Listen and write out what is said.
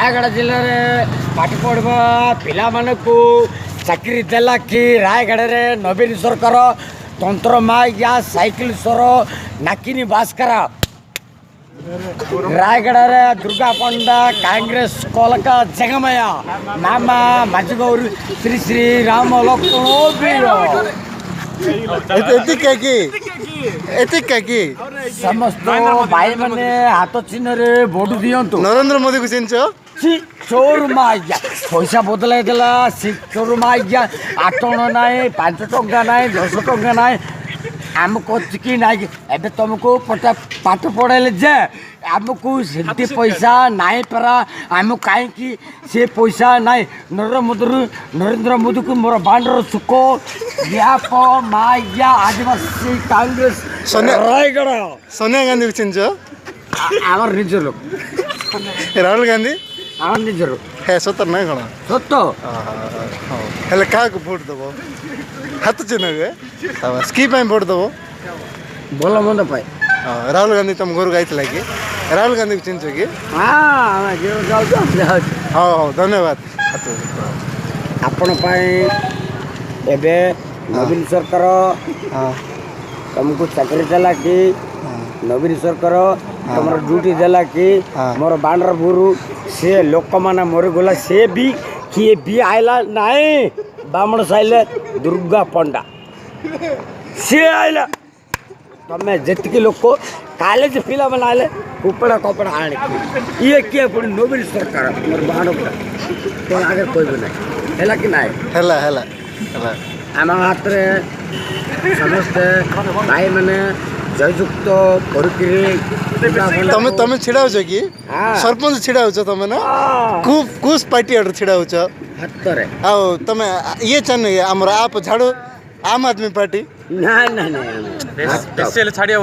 रायगढ़ जिले में पाठ पढ़वा पिला माने को चाकरी देला कि रायगढ़ रे नवीन सरकार तंत्र माइया साइकिल सर नाकिनी भास्कर रायगढ़ रे दुर्गा पंडा कांग्रेस कोलका जगमया मामा मजगौर श्री श्री राम लक्ष्मण समस्त भाई मैंने हाथ चिन्ह रे भोट दियंतु नरेंद्र मोदी को चिन्ह चोर माइया पैसा बदलाई देला चोर माइया 8 टଙ୍କା नाई 5 टଙ୍କା नाई 10 टଙ୍କା नाई आमको कि नाई एबे तुमको पाठ पढ़ाइले जे आमको सेमती पैसा नाई परा आम कहीं से पैसा नाई नरेंद्र मोदी को मोर बांडर सुख व्याप माइया आदिवासी कांग्रेस रायगढ़ सोनिया गांधी को चिन्ह आमर निज लोक राहुल गांधी आमर निज लोक है सतर ना कौन सत हेले क्या भोट दब हाथ चिन्ह स्की भोट दब भल मंद पाए राहुल गांधी तुम घर गई कि राहुल गांधी को चिन्ह कि हाँ हाँ हाँ धन्यवाद आपण एबे नवीन सरकार तुमको चाकरी देला कि नवीन सरकार तुम ड्यूटी देला कि मोर बांडर गुरु से लोक माने मरी गला से भी किए भी आइला नहीं बामण साइले दुर्गा पंडा से आइला तमें जितकी लोक कॉलेज पिला बनाले कुपड़ा कपड़ा आने ये किए पुणी नवीन सरकार मोर बांड तो आगे कोई भी नहीं हैला कि नहीं हैला हैला हैला आम हाथ में समस्ते भाई मैंने जययुक्त तमे तमे छिड़ा होछ कि सरपंच छिड़ा होछ तमे ना कुस पार्टी आडर छिड़ा होछ हाथ रे आ तमे ये चन हमर आप झाड़ो आम आदमी पार्टी ना ना ना छाड़िया